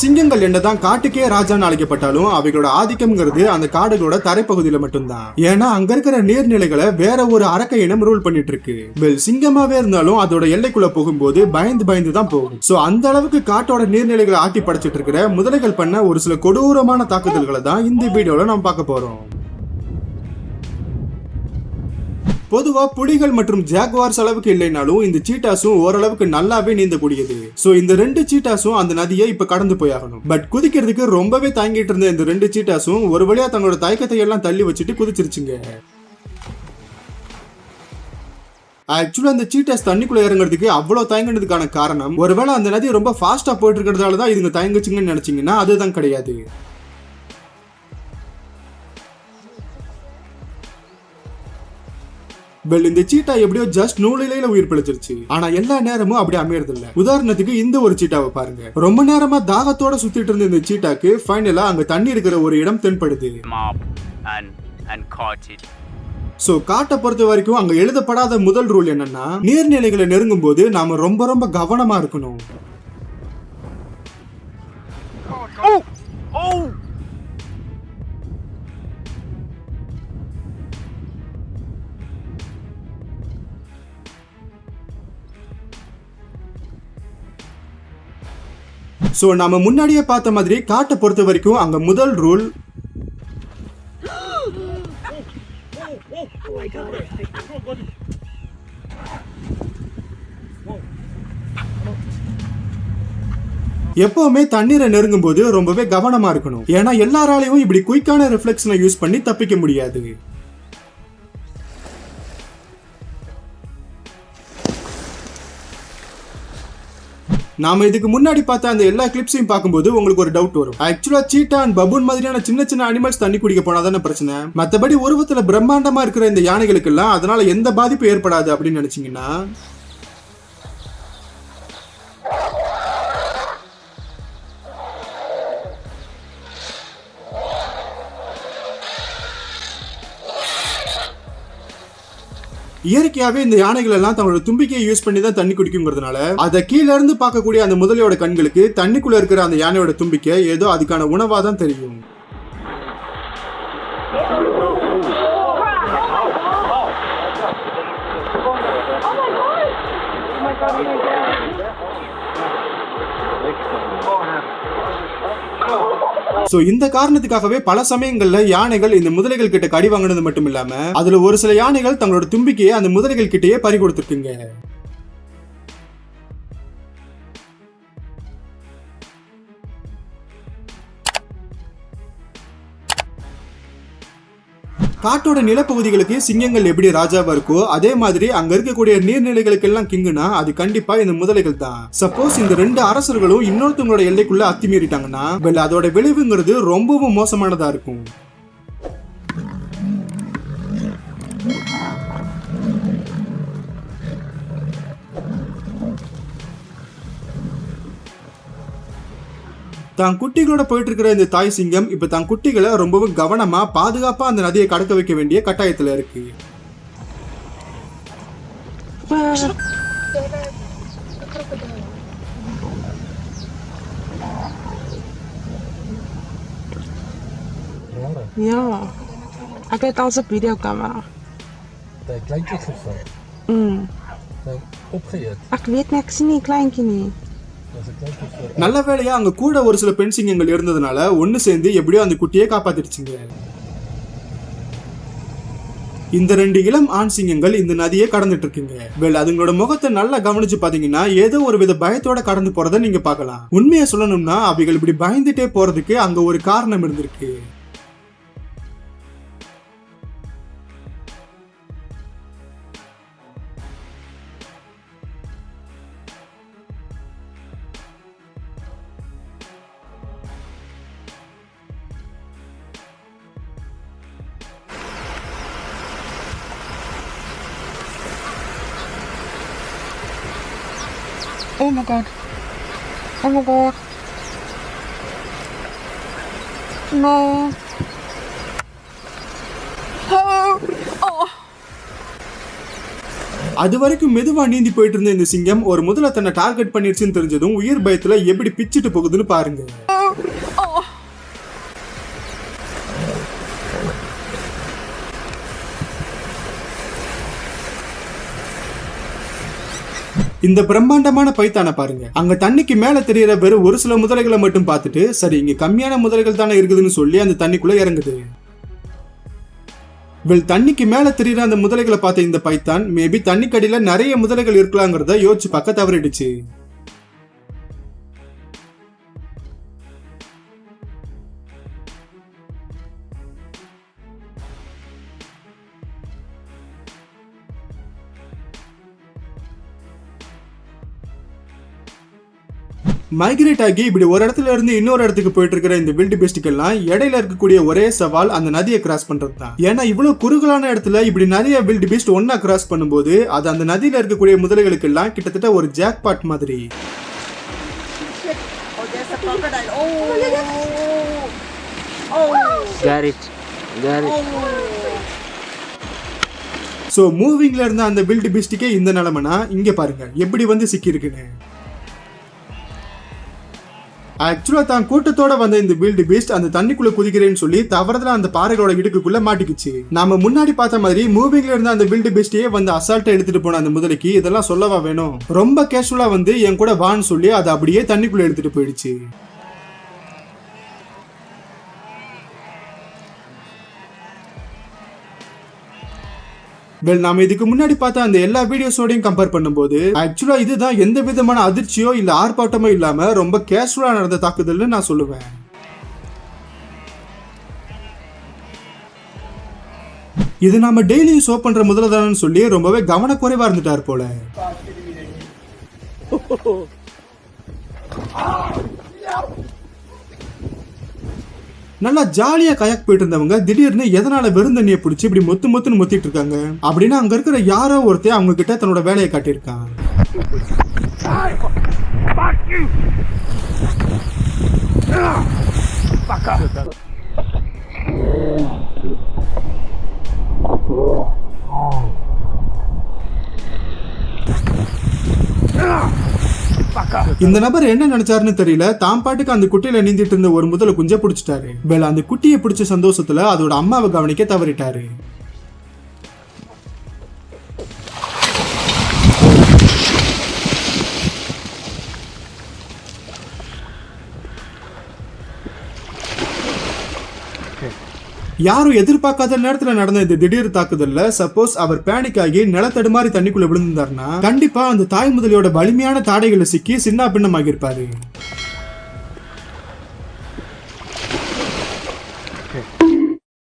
சிங்கங்கள் என்னதான் காட்டுக்கே ராஜான்னு அழைக்கப்பட்டாலும் அவைகளோட ஆதிக்கம்ங்கிறது அந்த காடுகளோட தரைப்பகுதியில மட்டும்தான். ஏன்னா அங்க இருக்கிற நீர்நிலைகளை வேற ஒரு அரக்க இனம் ரூல் பண்ணிட்டு இருக்கு. சிங்கமாவே இருந்தாலும் அதோட எல்லைக்குள்ள போகும்போது பயந்து தான் போகும். சோ அந்த அளவுக்கு காட்டோட நீர்நிலைகளை ஆட்டி படைச்சிட்டு இருக்கிற முதலைகள் பண்ண ஒரு சில கொடூரமான தாக்குதல்களை தான் இந்த வீடியோல நம்ம பார்க்க போறோம். பொதுவா புலிகள் மற்றும் ஜாகுவார்ஸ் அளவுக்கு இல்லைனாலும் இந்த சீட்டாஸும் ஓரளவுக்கு நல்லாவே நீந்தக்கூடியது. சோ இந்த ரெண்டு சீட்டாஸும் அந்த நதியை இப்ப கடந்து போயாகணும். பட் குதிக்கிறதுக்கு ரொம்பவே தாங்கிட்டு இருந்த இந்த ரெண்டு சீட்டாஸும் ஒரு வழியா தங்களோட தயக்கத்தை எல்லாம் தள்ளி வச்சுட்டு குதிச்சிருச்சுங்க. ஆக்சுவலா அந்த சீட்டாஸ் தண்ணிக்குள்ள இறங்குறதுக்கு அவ்வளவு தயங்கினதுக்கான காரணம் ஒருவேளை அந்த நதி ரொம்ப ஃபாஸ்டா போயிட்டு இருக்கிறதால தான் இதுங்க தயங்குச்சுங்கன்னு நினைச்சீங்கன்னா அதுதான் கிடையாது. இந்த சீட்டா எப்படியோ ஜஸ்ட் நூலிலையில உயிர் பிழைச்சிருச்சு. ஆனா எல்லா நேரமும் அப்படி அமையறது இல்ல. உதாரணத்துக்கு இந்த ஒரு சீட்டாவை பாருங்க. ரொம்ப நேரமா தாகத்தோட சுத்திட்டு இருந்த இந்த சீட்டாக்கு ஃபைனலா அங்க தண்ணி இருக்கிற ஒரு இடம் தென்படுது. சோ காட்டை பொறுத்த வரைக்கும் அங்க எழுதப்படாத முதல் ரூல் என்னன்னா, நீர்நிலைகளை நெருங்கும் போது நாம ரொம்ப கவனமா இருக்கணும். சோ நாம முன்னாடியே பார்த்த மாதிரி காட்டை பொறுத்த வரைக்கும் அங்க முதல் ரூல் எப்பவுமே தண்ணீரை நெருங்கும் போது ரொம்பவே கவனமா இருக்கணும். ஏன்னா எல்லாராலையும் இப்படி குயிக்கான ரிஃப்ளெக்ஷனை யூஸ் பண்ணி தப்பிக்க முடியாது. நாம இதுக்கு முன்னாடி பார்த்த அந்த எல்லா கிளிப்ஸையும் பார்க்கும்போது உங்களுக்கு ஒரு டவுட் வரும். ஆக்சுவலா சீட்டா அண்ட் பபூன் மாதிரியான சின்ன அனிமல்ஸ் தண்ணி குடிக்க போனாதான பிரச்சனை, மத்தபடி உருவத்துல பிரம்மாண்டமா இருக்கிற இந்த யானைகளுக்கு எல்லாம் அதனால எந்த பாதிப்பு ஏற்படாது அப்படின்னு நினைச்சீங்கன்னா, இயற்கையாவே இந்த யானைகள் எல்லாம் தங்களோட தும்பிக்கையை யூஸ் பண்ணி தான் தண்ணி குடிக்குங்கிறதுனால அதை கீழ இருந்து பார்க்கக்கூடிய அந்த முதலையோட கண்களுக்கு தண்ணிக்குள்ள இருக்கிற அந்த யானையோட தும்பிக்கை ஏதோ அதுக்கான உணவா தான் தெரியும். சோ இந்த காரணத்துக்காகவே பல சமயங்கள்ல யானைகள் இந்த முதலைகள் கிட்ட கடி வாங்கினது மட்டும் இல்லாம அதுல ஒரு சில யானைகள் தங்களோட தும்பிக்கையை அந்த முதலைகள் கிட்டயே பறி கொடுத்துருக்குங்க. காட்டோட நிலப்பகுதிகளுக்கு சிங்கங்கள் எப்படி ராஜாவா இருக்கோ அதே மாதிரி அங்க இருக்கக்கூடிய நீர்நிலைகளுக்கு எல்லாம் கிங்குனா அது கண்டிப்பா இந்த முதலைகள் தான். சப்போஸ் இந்த ரெண்டு அரசர்களும் இன்னொருத்தவங்களோட எல்லைக்குள்ள அத்துமீறிட்டாங்கன்னா அதோட விளைவுங்கிறது ரொம்பவும் மோசமானதா இருக்கும். தான் குட்டிகளோட போயிட்டு இருக்கிற இந்த தாய் சிங்கம் இப்ப தான் குட்டிகளை ரொம்பவும் கவனமா பாதுகாப்பா அந்த நதியை கடக்க வைக்க வேண்டிய கட்டாயத்துல இருக்கு. Ja, ek het al 'n videokamera. Daai kleintjies gevat. Nou opgeëet. Ek weet nie, ek sien nie kleintjie nie. நல்ல வேளையா அங்க கூட ஒரு சில பெண் சிங்கங்கள் இருந்ததுனால ஒன்னு சேர்ந்து எப்படியோ அந்த குட்டியை காப்பாத்திடுச்சுங்க. இந்த ரெண்டு இளம் ஆண் சிங்கங்கள் இந்த நதியை கடந்துட்டு இருக்குங்க. அதுங்களோட முகத்தை நல்லா கவனிச்சு பாத்தீங்கன்னா ஏதோ ஒரு வித பயத்தோட கடந்து போறதை நீங்க பார்க்கலாம். உண்மையை சொல்லணும்னா அவைகள் இப்படி பயந்துட்டே போறதுக்கு அங்க ஒரு காரணம் இருந்திருக்கு. Oh my god. Oh my god. No. Oh. Oh. அது வரைக்கும் மெதுவா நீந்தி போயிட்டு இருந்த இந்த சிங்கம் ஒரு முதல்ல தன்னை டார்கெட் பண்ணிருச்சுன்னு தெரிஞ்சதும் உயிர் பயத்துல எப்படி பிச்சிட்டு போகுதுன்னு பாருங்க. இந்த பிரம்மாண்டமான பைத்தான பாருங்க. அங்க தண்ணிக்கு மேல தெரியற வெறும் ஒரு சில முதலைகளை மட்டும் பார்த்துட்டு சரி இங்க கம்மியான முதலைகள் தானே இருக்குதுன்னு சொல்லி அந்த தண்ணிக்குள்ள இறங்குது. தண்ணிக்கு மேல தெரியற அந்த முதலைகளை பார்த்த இந்த பைத்தான் மேபி தண்ணிக்கடியில நிறைய முதலைகள் இருக்கலாங்கிறத யோசிச்சு பார்க்க தவறிடுச்சு. மைக்ரேட் ஆகி இப்படி ஒரு இடத்துல இருந்து இன்னொரு இடத்துக்கு போயிட்டு இருக்கிற இந்த வில்ட் பீஸ்டுக்கெல்லாம் இடையில இருக்கக்கூடிய ஒரே சவால் அந்த நதியை கிராஸ் பண்றது தான். ஏன்னா இவ்வளவு குறுகலான இடத்துல இப்படி நிறைய வில்ட் பீஸ்ட் ஒன்னா கிராஸ் பண்ணும்போது அது அந்த நதியில இருக்கக்கூடிய முதலைகளுக்கு எல்லாம் கிட்டத்தட்ட ஒரு ஜாக்பாட் மாதிரி. சோ மூவிங்ல இருந்த அந்த வில்ட் பீஸ்டுக்கே இந்த நிலைமைனா இங்க பாருங்க எப்படி வந்து சிக்கி இருக்குன்னு. ஆக்சுவலா தான் கூட்டத்தோட வந்த இந்த வில்ட் பீஸ்ட் அந்த தண்ணிக்குள்ள குதிக்கிறேன்னு சொல்லி தவறுதலா அந்த பாறைகளோட இடுக்குள்ள மாட்டிக்குச்சு. நாம முன்னாடி பார்த்த மாதிரி மூவிங்ல இருந்த அந்த வில்ட் பீஸ்டையே வந்து அசால்ட்டா எடுத்துட்டு போன அந்த முதலைக்கு இதெல்லாம் சொல்லவா வேணும். ரொம்ப கேஷுவலா வந்து என் கூட வான்னு சொல்லி அதை அப்படியே தண்ணிக்குள்ள எடுத்துட்டு போயிடுச்சு. நாம இதுக்கு முன்னாடி பார்த்த அந்த எல்லா வீடியோஸோடையும் கம்பேர் பண்ணும்போது ஆக்சுவலா இதுதான் எந்த விதமான அதிர்ச்சியோ இல்ல ஆர்ப்பாட்டமோ இல்லாம ரொம்ப கேஷுவலா நடந்த தாக்குதல்னு நான் சொல்லுவேன். இது நாம டெய்லி ஷோ பண்ற முதலதானு சொல்லி ரொம்பவே கவனக்குறைவா இருந்துட்டார் போல. நல்லா ஜாலியா கயாக் போயிட்டு இருந்தவங்க திடீர்னு எதனால வெறும் தண்ணியை பிடிச்சி இப்படி மொத்துன்னு மொத்திட்டு இருக்காங்க அப்படின்னா அங்க இருக்கிற யாரோ ஒருத்தர் அவங்க கிட்ட தன்னோட வேலையை காட்டியிருக்கான். இந்த நபர் என்ன நினைச்சாருன்னு தெரியல, தான் பாட்டுக்கு அந்த குட்டியில நீந்திட்டு இருந்த ஒரு முதல குஞ்ச பிடிச்சிட்டாரு. அந்த குட்டியை பிடிச்ச சந்தோஷத்துல அதோட அம்மாவை கவனிக்க தவறிட்டாரு. யாரும் எதிர்பார்க்காத நேரத்துல நடந்த இந்த திடீர் தாக்குதல்ல சப்போஸ் அவர் பேனிக் ஆகி நிலத்தடுமாறி தண்ணிக்குள்ள விழுந்தாருன்னா கண்டிப்பா அந்த தாய் முதலியோட வலிமையான தாடைகளை சிக்கி சின்ன பின்னமாகி இருப்பாரு.